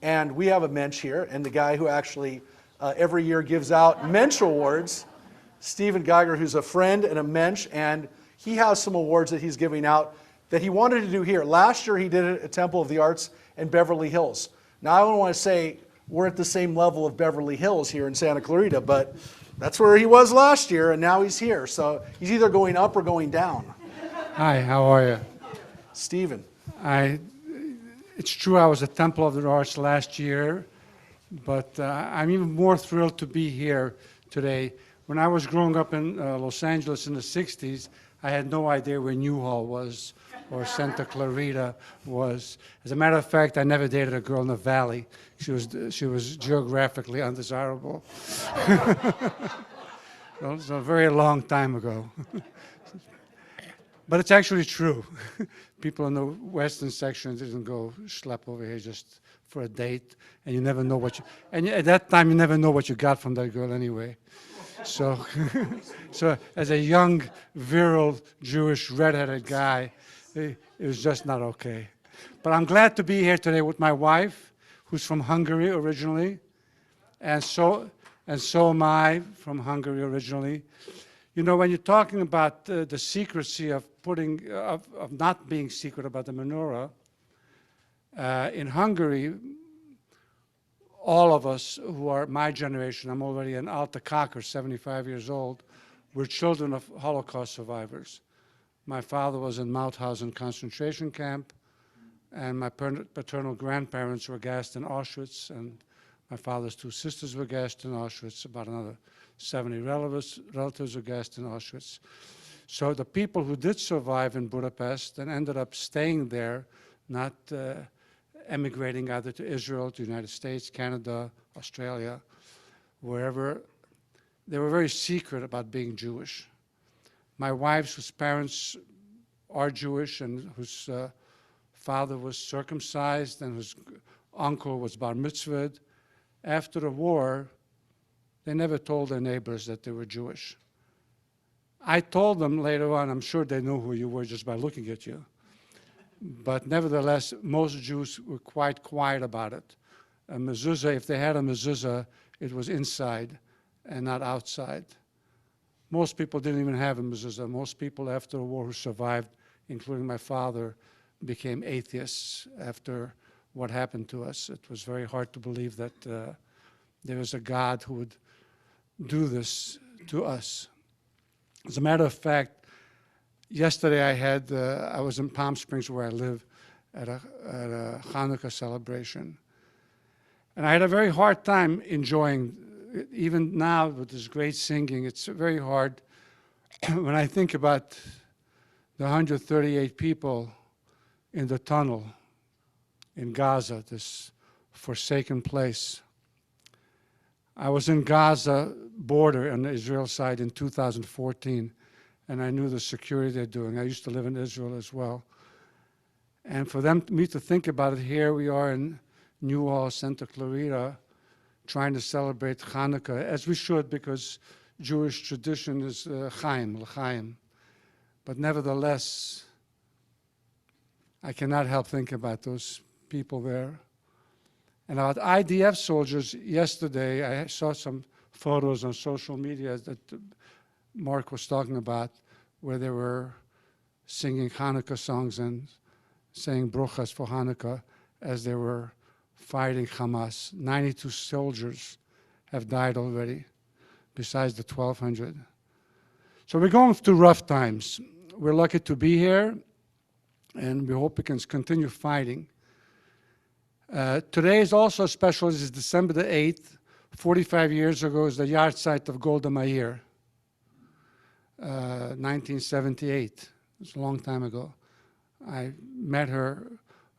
And we have a Mensch here, and the guy who actually every year gives out Mensch awards, Stephen Geiger, who's a friend and a Mensch, and he has some awards that he's giving out that he wanted to do here. Last year he did it at Temple of the Arts in Beverly Hills. Now I don't want to say we're at the same level of Beverly Hills here in Santa Clarita, but that's where he was last year, and now he's here. So he's either going up or going down. Hi, how are you? Stephen. It's true I was at Temple of the Arts last year, but I'm even more thrilled to be here today. When I was growing up in Los Angeles in the 60s, I had no idea where Newhall was or Santa Clarita was. As a matter of fact, I never dated a girl in the Valley. She was geographically undesirable. Well, it was a very long time ago. But it's actually true. People in the western section didn't go schlep over here just for a date, and you never know what you, and at that time you never know what you got from that girl anyway. So, so as a young, virile, Jewish, redheaded guy, it was just not okay. But I'm glad to be here today with my wife, who's from Hungary originally, and so am I from Hungary originally. You know, when you're talking about the secrecy of not being secret about the menorah, in Hungary, all of us who are my generation, I'm already an alta kaker, 75 years old, we're children of Holocaust survivors. My father was in Mauthausen concentration camp, and my paternal grandparents were gassed in Auschwitz, and my father's two sisters were gassed in Auschwitz. About another 70 relatives were gassed in Auschwitz. So the people who did survive in Budapest and ended up staying there, not emigrating either to Israel, to the United States, Canada, Australia, wherever, they were very secret about being Jewish. My wife's, whose parents are Jewish and whose father was circumcised and whose uncle was bar mitzvahed, after the war, they never told their neighbors that they were Jewish. I told them later on, I'm sure they knew who you were just by looking at you. But nevertheless, most Jews were quite quiet about it. A mezuzah, if they had a mezuzah, it was inside and not outside. Most people didn't even have a mezuzah. Most people after the war who survived, including my father, became atheists after what happened to us. It was very hard to believe that there was a God who would do this to us. As a matter of fact, yesterday I was in Palm Springs where I live at a Hanukkah celebration. And I had a very hard time enjoying, even now with this great singing, it's very hard when I think about the 138 people in the tunnel in Gaza, this forsaken place. I was in Gaza border on the Israel side in 2014, and I knew the security they're doing. I used to live in Israel as well. And for me to think about it, here we are in Newhall, Santa Clarita, trying to celebrate Hanukkah, as we should, because Jewish tradition is Chaim, l'chaim. But nevertheless, I cannot help thinking about those people there. And about IDF soldiers, yesterday I saw some photos on social media that Mark was talking about, where they were singing Hanukkah songs and saying brochas for Hanukkah as they were fighting Hamas. 92 soldiers have died already, besides the 1,200. So we're going through rough times. We're lucky to be here, and we hope we can continue fighting. Today is also special. This is December the 8th. 45 years ago is the yahrzeit of Golda Meir, 1978. It was a long time ago. I met her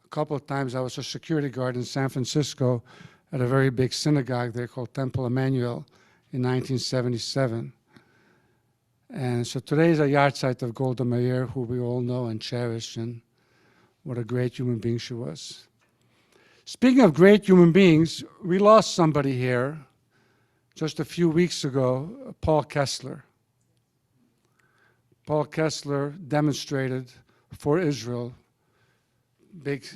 a couple of times. I was a security guard in San Francisco at a very big synagogue there called Temple Emmanuel in 1977. And so today is a yahrzeit of Golda Meir, who we all know and cherish, and what a great human being she was. Speaking of great human beings, we lost somebody here just a few weeks ago, Paul Kessler. Paul Kessler demonstrated for Israel, big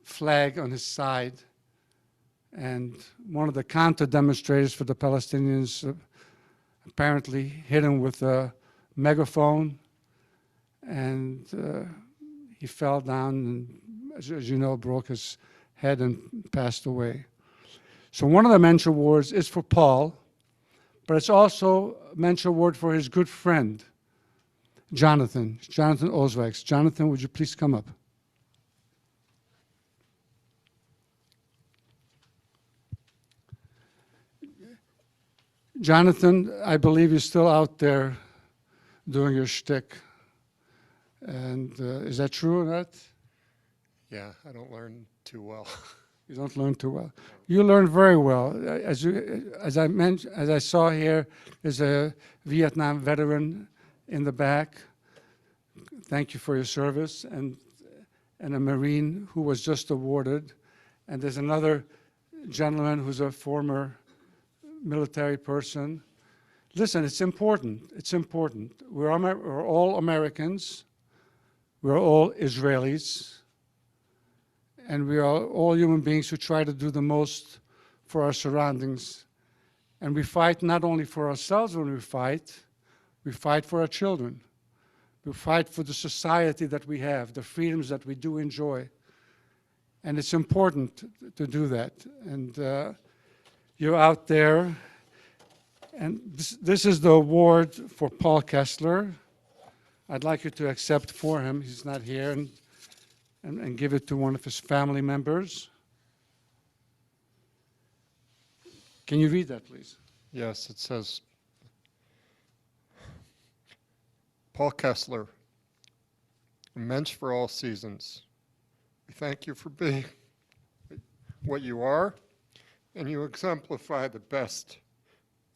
flag on his side, And one of the counter demonstrators for the Palestinians apparently hit him with a megaphone, and he fell down and, as you know, broke his head and passed away. So one of the Mensch Awards is for Paul, but it's also a Mensch Award for his good friend, Jonathan Oswegs. Jonathan, would you please come up? Jonathan, I believe you're still out there doing your shtick. And is that true or not? Yeah, I don't learn too well. You don't learn too well. You learn very well. As I saw here, there's a Vietnam veteran in the back. Thank you for your service. And a Marine who was just awarded. And there's another gentleman who's a former military person. Listen, it's important. It's important. We're all Americans. We're all Israelis. And we are all human beings who try to do the most for our surroundings. And we fight not only for ourselves when we fight for our children. We fight for the society that we have, the freedoms that we do enjoy. And it's important to do that. And you're out there. And this is the award for Paul Kessler. I'd like you to accept for him. He's not here. And give it to one of his family members. Can you read that, please? Yes, it says, Paul Kessler, a Mensch for all seasons. We thank you for being what you are, and you exemplify the best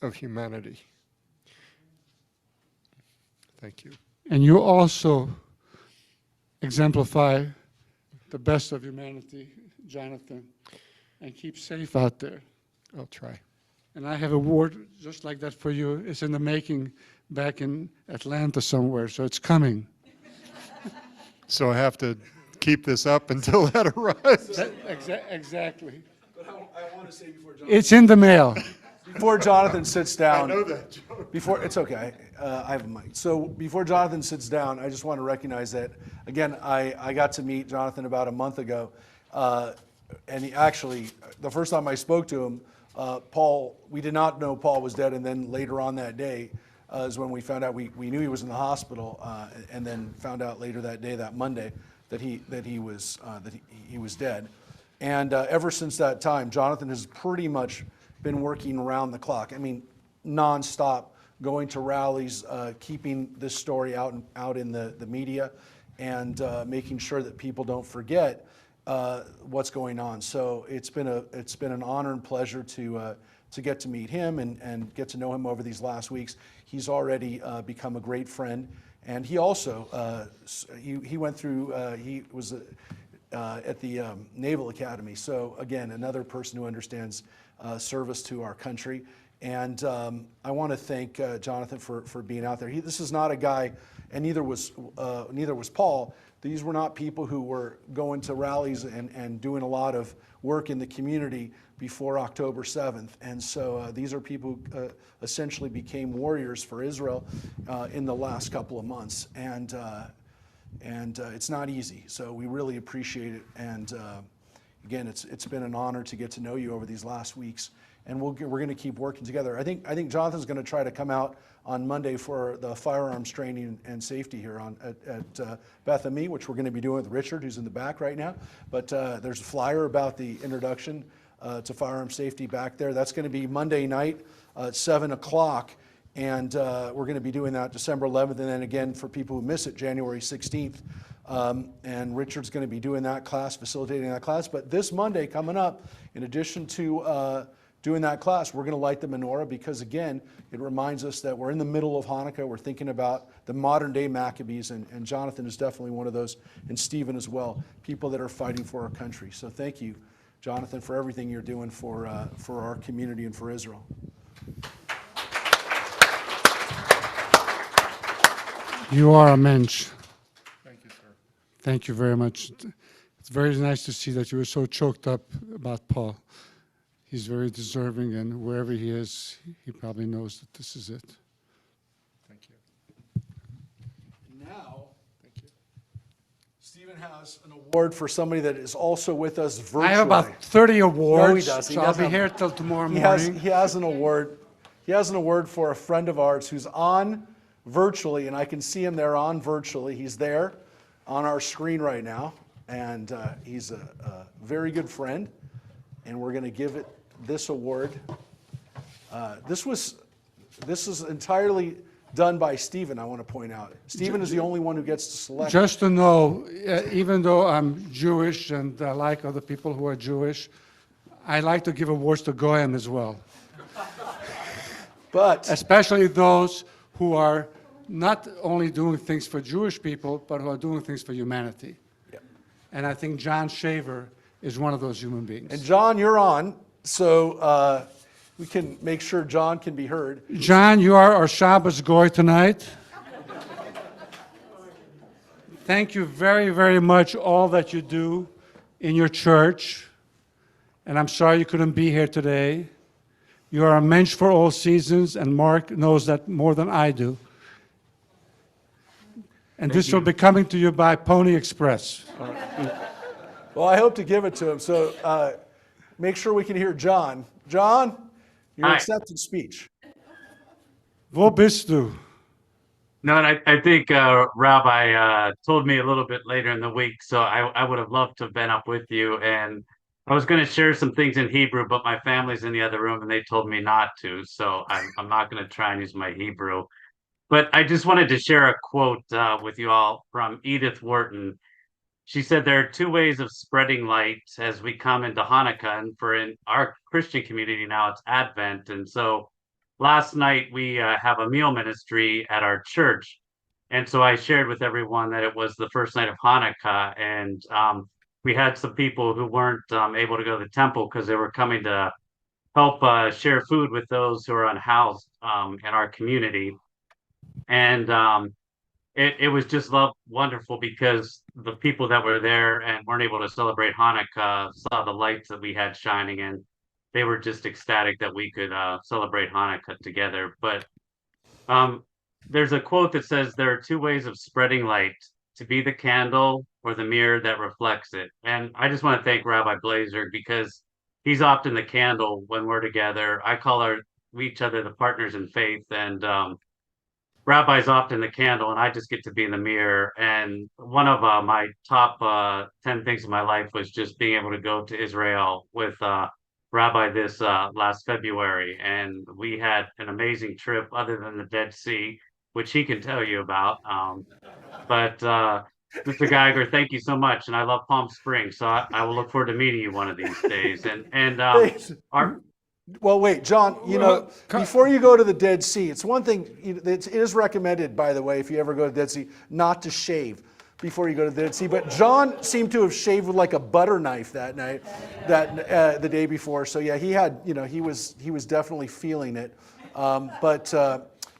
of humanity. Thank you. And you also exemplify the best of humanity, Jonathan, and keep safe out there. I'll try. And I have a award just like that for you. It's in the making back in Atlanta somewhere, so it's coming. So I have to keep this up until that arrives. Exactly. But I want to say before It's in the mail. Before Jonathan sits down, I know that joke. it's okay. I have a mic. So before Jonathan sits down, I just want to recognize that, again, I got to meet Jonathan about a month ago. And he actually, the first time I spoke to him, we did not know Paul was dead. And then later on that day is when we found out, we knew he was in the hospital, and then found out later that day, that Monday, that he was dead. And ever since that time, Jonathan has pretty much been working around the clock. I mean, nonstop, going to rallies, keeping this story out in the media, and making sure that people don't forget what's going on. So it's been an honor and pleasure to get to meet him and get to know him over these last weeks. He's already become a great friend, and he also he went through he was at the Naval Academy. So again, another person who understands service to our country. And I want to thank Jonathan for being out there. This is not a guy, and neither was Paul. These were not people who were going to rallies and doing a lot of work in the community before October 7th. And so these are people who essentially became warriors for Israel in the last couple of months. And it's not easy. So we really appreciate it. And again, it's been an honor to get to know you over these last weeks. And we're going to keep working together. I think Jonathan's going to try to come out on Monday for the firearms training and safety here at Beth and me, which we're going to be doing with Richard, who's in the back right now. But there's a flyer about the introduction to firearm safety back there. That's going to be Monday night at 7 o'clock. And we're going to be doing that December 11th. And then again, for people who miss it, January 16th. And Richard's going to be doing that class, facilitating that class. But this Monday coming up, in addition to doing that class, we're going to light the menorah because, again, it reminds us that we're in the middle of Hanukkah. We're thinking about the modern-day Maccabees, and Jonathan is definitely one of those, and Stephen as well, people that are fighting for our country. So thank you, Jonathan, for everything you're doing for our community and for Israel. You are a mensch. Thank you, sir. Thank you very much. It's very nice to see that you were so choked up about Paul. he's very deserving, and wherever he is, he probably knows that this is it. Thank you. Now, Thank you. Stephen has an award for somebody that is also with us virtually. I have about 30 awards, does. He so I'll does be have- here till tomorrow He has, morning. he has an award. He has an award for a friend of ours who's on virtually, and I can see him there on virtually. He's there on our screen right now, and he's a very good friend, and we're going to give it this award. This is entirely done by Stephen, I want to point out. Stephen is the only one who gets to select. Just to know, even though I'm Jewish and I like other people who are Jewish, I like to give awards to Goyim as well, But especially those who are not only doing things for Jewish people, but who are doing things for humanity. Yep. And I think John Shaver is one of those human beings. And John, you're on, so we can make sure John can be heard. John, you are our Shabbos Goy tonight. Thank you very, very much, all that you do in your church. And I'm sorry you couldn't be here today. You are a Mensch for all seasons, and Mark knows that more than I do. And this will be coming to you by Pony Express. Well, I hope to give it to him, so make sure we can hear John. John, your Hi. acceptance speech. Wo bist du? No, and I think Rabbi told me a little bit later in the week, so I would have loved to have been up with you. And I was going to share some things in Hebrew, but my family's in the other room and they told me not to, so I'm not going to try and use my Hebrew. But I just wanted to share a quote with you all from Edith Wharton. She said, "There are two ways of spreading light as we come into Hanukkah, and for in our Christian community now, it's Advent. And so last night we have a meal ministry at our church. And so I shared with everyone that it was the first night of Hanukkah. And we had some people who weren't able to go to the temple because they were coming to help share food with those who are unhoused in our community. And it was just wonderful because the people that were there and weren't able to celebrate Hanukkah saw the lights that we had shining, and they were just ecstatic that we could celebrate Hanukkah together. But there's a quote that says, "There are two ways of spreading light, to be the candle or the mirror that reflects it." And I just want to thank Rabbi Blazer because he's often the candle when we're together. I call each other the partners in faith, and Rabbi's often the candle, and I just get to be in the mirror. And one of my top 10 things in my life was just being able to go to Israel with Rabbi this last February. And we had an amazing trip other than the Dead Sea, which he can tell you about. But Mr. Geiger, thank you so much. And I love Palm Springs, so I will look forward to meeting you one of these days. And our Well, wait, John, before you go to the Dead Sea, it's one thing, it is recommended, by the way, if you ever go to the Dead Sea, not to shave before you go to the Dead Sea. But John seemed to have shaved with like a butter knife that night, the day before. So yeah, he had, he was definitely feeling it. But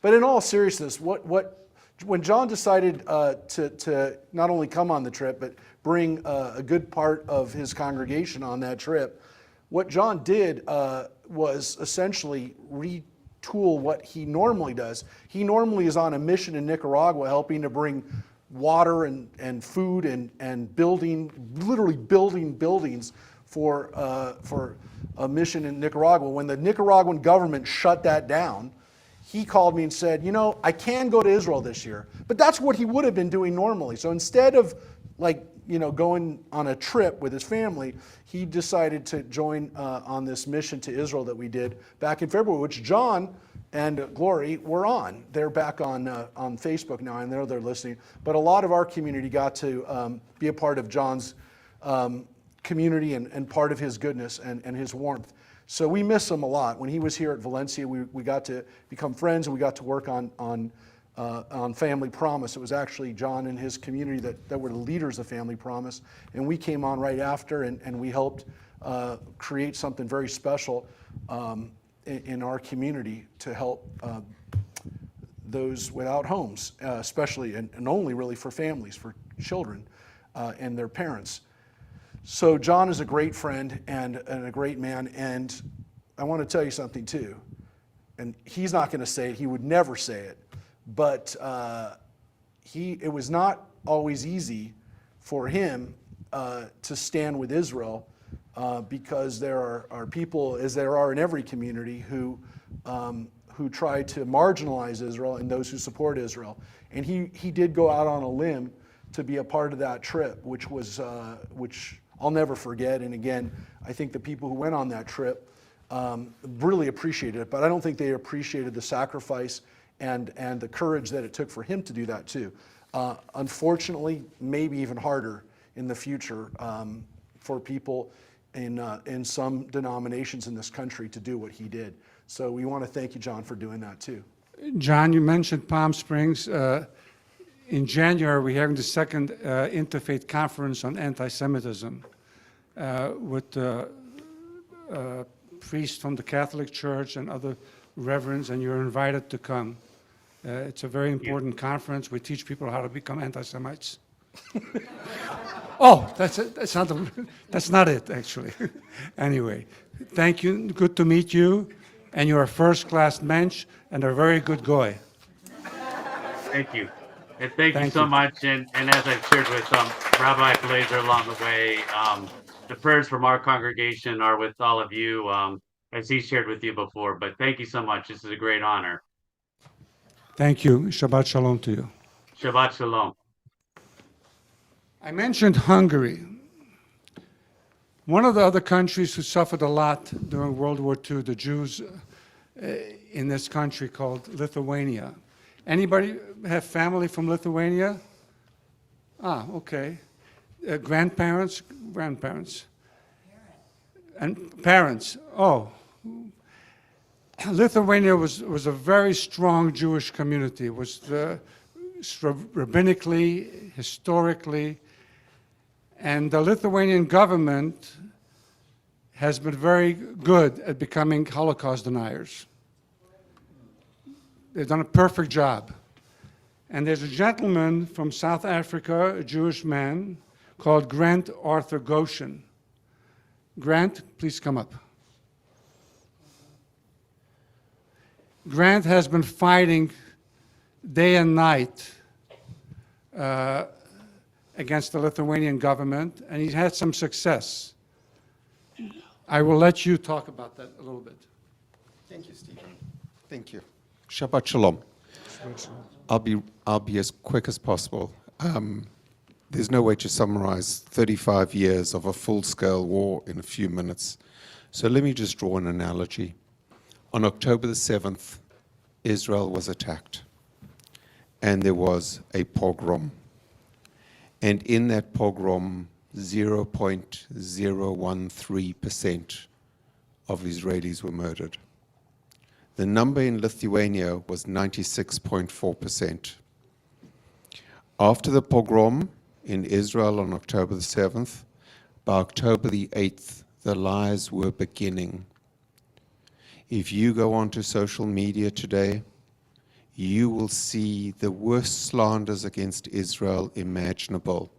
in all seriousness, when John decided to not only come on the trip, but bring a good part of his congregation on that trip, what John did was essentially retool what he normally does. He normally is on a mission in Nicaragua helping to bring water and food and literally building buildings for a mission in Nicaragua. When the Nicaraguan government shut that down, he called me and said, I can go to Israel this year. But that's what he would have been doing normally. So instead of going on a trip with his family, he decided to join on this mission to Israel that we did back in February, which John and Glory were on. They're back on Facebook now. I know they're listening. But a lot of our community got to be a part of John's community and part of his goodness and his warmth. So we miss him a lot. When he was here at Valencia, we got to become friends, and we got to work on Family Promise. It was actually John and his community that were the leaders of Family Promise. And we came on right after, and we helped create something very special in our community to help those without homes, especially, and only really for families, for children and their parents. So John is a great friend and a great man, and I want to tell you something too, and he's not going to say it, he would never say it, but it was not always easy for him to stand with Israel because there are people, as there are in every community, who try to marginalize Israel and those who support Israel. And he did go out on a limb to be a part of that trip, which I'll never forget. And again, I think the people who went on that trip really appreciated it, but I don't think they appreciated the sacrifice and the courage that it took for him to do that too. Unfortunately, maybe even harder in the future for people in some denominations in this country to do what he did. So we want to thank you, John, for doing that too. John, you mentioned Palm Springs. In January, we're having the second Interfaith Conference on Anti-Semitism with priests from the Catholic Church and other reverends, and you're invited to come. It's a very important conference. We teach people how to become anti-Semites. Oh, that's not it, actually. Anyway, thank you. Good to meet you. And you're a first-class Mensch and a very good goy. Thank you. And thank you so much. And as I've shared with Rabbi Blazer along the way, the prayers from our congregation are with all of you, as he shared with you before. But thank you so much. This is a great honor. Thank you. Shabbat shalom to you. Shabbat shalom. I mentioned Hungary. One of the other countries who suffered a lot during World War II, the Jews in this country called Lithuania. Anybody have family from Lithuania? Ah, okay. Grandparents? And parents. Oh. Lithuania was a very strong Jewish community. It was rabbinically, historically, and the Lithuanian government has been very good at becoming Holocaust deniers. They've done a perfect job. And there's a gentleman from South Africa, a Jewish man, called Grant Arthur Goshen. Grant, please come up. Grant has been fighting day and night against the Lithuanian government, and he's had some success. I will let you talk about that a little bit. Thank you, Stephen. Thank you. Shabbat shalom. I'll be as quick as possible. There's no way to summarize 35 years of a full-scale war in a few minutes. So let me just draw an analogy. On October the 7th, Israel was attacked, and there was a pogrom. And in that pogrom, 0.013% of Israelis were murdered. The number in Lithuania was 96.4%. After the pogrom in Israel on October the 7th, by October the 8th, the lies were beginning. If you go onto social media today, you will see the worst slanders against Israel imaginable.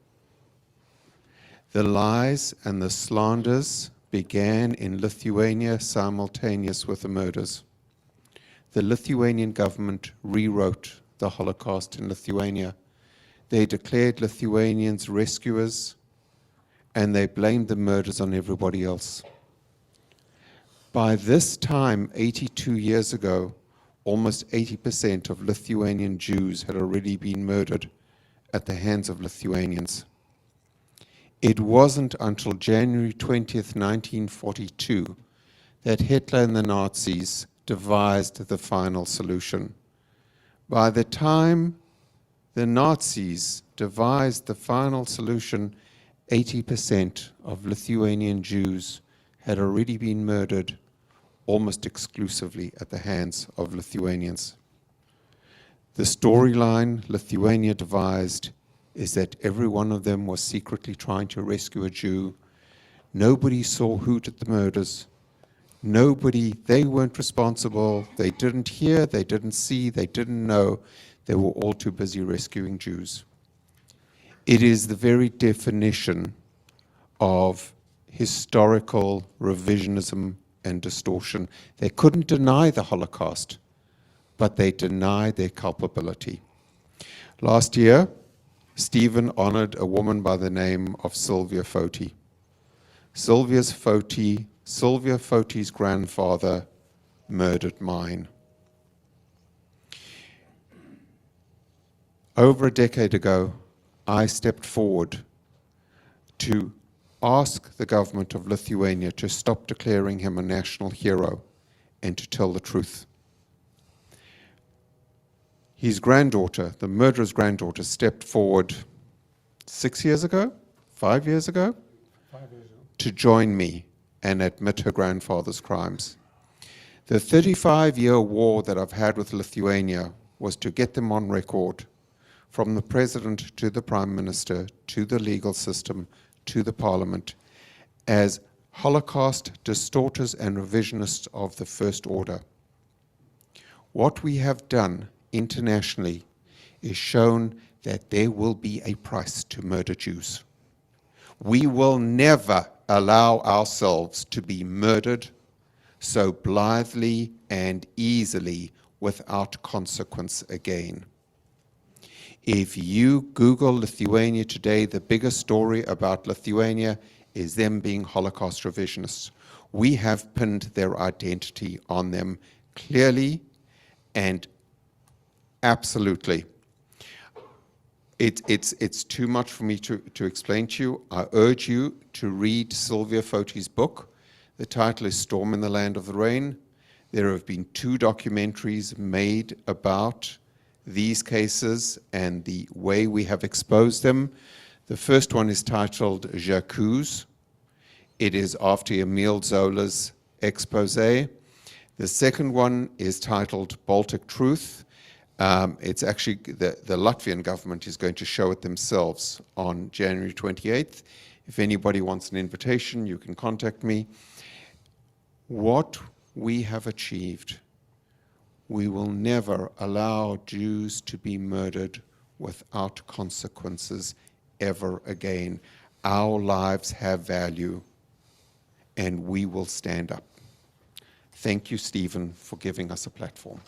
The lies and the slanders began in Lithuania simultaneous with the murders. The Lithuanian government rewrote the Holocaust in Lithuania. They declared Lithuanians rescuers, and they blamed the murders on everybody else. By this time, 82 years ago, almost 80% of Lithuanian Jews had already been murdered at the hands of Lithuanians. It wasn't until January 20th, 1942, that Hitler and the Nazis devised the final solution. By the time the Nazis devised the final solution, 80% of Lithuanian Jews had already been murdered almost exclusively at the hands of Lithuanians. The storyline Lithuania devised is that every one of them was secretly trying to rescue a Jew. Nobody saw who did the murders. They weren't responsible. They didn't hear, they didn't see, they didn't know. They were all too busy rescuing Jews. It is the very definition of historical revisionism and distortion. They couldn't deny the Holocaust, but they denied their culpability. Last year, Stephen honored a woman by the name of Sylvia Foti. Sylvia Foti's grandfather murdered mine. Over a decade ago, I stepped forward to ask the government of Lithuania to stop declaring him a national hero and to tell the truth. His granddaughter, the murderer's granddaughter, stepped forward 6 years ago, 5 years ago, 5 years ago. to join me and admit her grandfather's crimes. The 35-year war that I've had with Lithuania was to get them on record, from the president to the prime minister, to the legal system, to the parliament, as Holocaust distorters and revisionists of the first order. What we have done internationally is shown that there will be a price to murder Jews. We will never allow ourselves to be murdered so blithely and easily without consequence again. If you Google Lithuania today, the biggest story about Lithuania is them being Holocaust revisionists. We have pinned their identity on them clearly and absolutely. It's too much for me to explain to you. I urge you to read Sylvia Foti's book. The title is Storm in the Land of the Rain. There have been 2 documentaries made about these cases and the way we have exposed them. The first one is titled J'accuse. It is after Emile Zola's expose. The second one is titled Baltic Truth. It's actually, the Latvian government is going to show it themselves on January 28th. If anybody wants an invitation, you can contact me. What we have achieved, we will never allow Jews to be murdered without consequences ever again. Our lives have value, and we will stand up. Thank you, Stephen, for giving us a platform.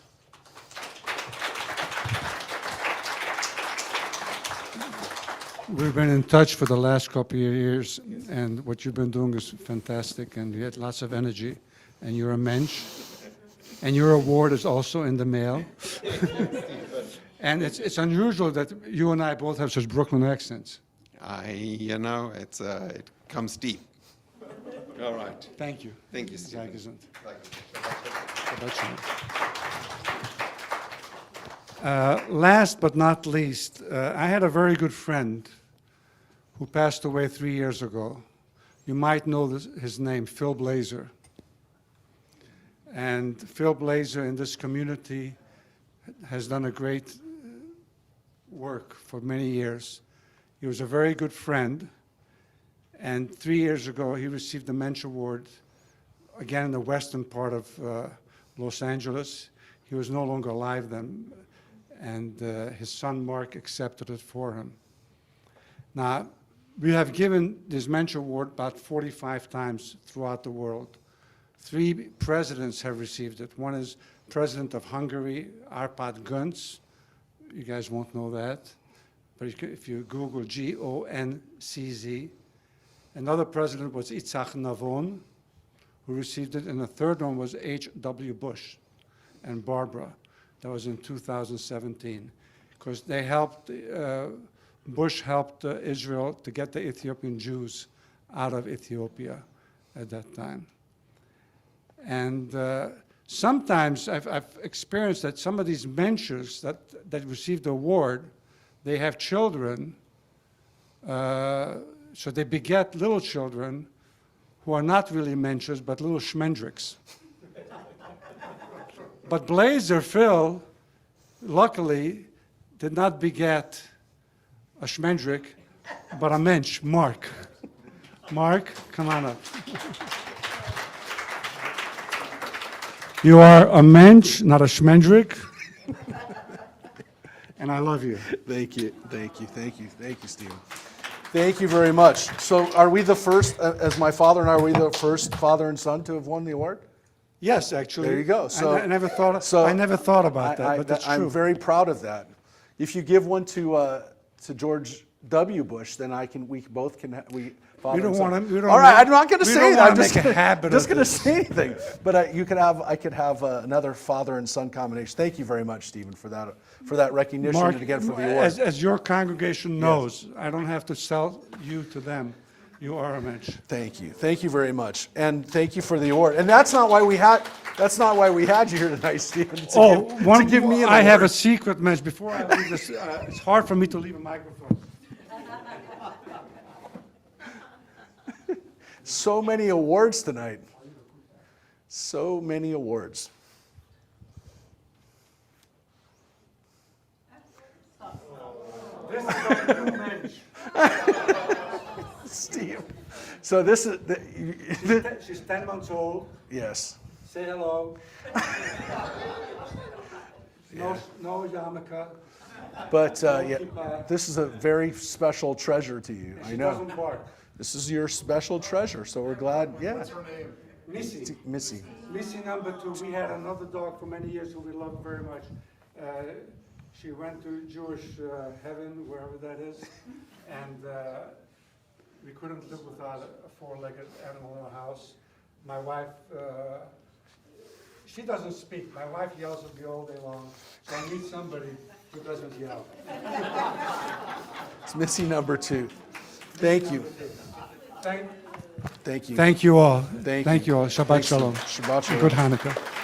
We've been in touch for the last couple of years, and what you've been doing is fantastic, and you had lots of energy, and you're a Mensch, and your award is also in the mail. And it's unusual that you and I both have such Brooklyn accents. It comes deep. All right. Thank you. Thank you, Stephen. Geiger. Thank you. Last but not least, I had a very good friend who passed away 3 years ago. You might know his name, Phil Blazer. And Phil Blazer in this community has done a great work for many years. He was a very good friend, and 3 years ago he received the Mensch Award, again in the western part of Los Angeles. He was no longer alive then, and his son Mark accepted it for him. Now, we have given this Mensch Award about 45 times throughout the world. 3 presidents have received it. One is President of Hungary, Arpad Gunz. You guys won't know that, but if you Google G-O-N-C-Z. Another president was Itzhak Navon, who received it, and the third one was H.W. Bush and Barbara. That was in 2017, because they helped, Bush helped Israel to get the Ethiopian Jews out of Ethiopia at that time. And sometimes I've experienced that some of these Menschers that received the award, they have children, so they beget little children who are not really Menschers, but little Schmendricks. But Blazer Phil, luckily, did not beget a Schmendrick, but a Mensch, Mark. Mark, come on up. You are a Mensch, not a Schmendrick. And I love you. Thank you, thank you, thank you, thank you, Stephen. Thank you very much. So are we the first, as my father and I, are we the first father and son to have won the award? Yes, actually. There you go. So- I never thought. so I never thought about that, but that's I'm true. very proud of that. If you give one to George W. Bush, then we both can, father We don't and son. want to. We don't All right, make- I'm not going to we say don't that. I'm wanna just make a gonna, habit just of going to this. say anything. But I could have another father and son combination. Thank you very much, Stephen, for that recognition Mark, and again for the award. as your congregation knows, I don't have to sell you to them. You are a Mensch. Thank you. Thank you very much. And thank you for the award. And that's not why we had you here tonight, Stephen. To give me an I have a award. secret, Mensch. Before I leave this, it's hard for me to leave a microphone. So many awards tonight. So many awards. This is our new Mensch. Steve. So this is She's 10 months old. yes. Say hello. No yarmulke. But yeah, keep, this is a very special treasure to you. I She know. doesn't bark. This is your special treasure. So we're glad. Yeah. What's her name? Missy. Missy. Missy number 2. We had another dog for many years who we loved very much. She went to Jewish heaven, wherever that is, and we couldn't live without a four-legged animal in the house. My wife, she doesn't speak. My wife yells at me all day long, so I need somebody who doesn't yell. It's Missy number 2. Thank you. Thank Thank you. you all. Thank Thank you. you all. Shabbat Thanks, shalom. Shabbat shalom. Good Hanukkah.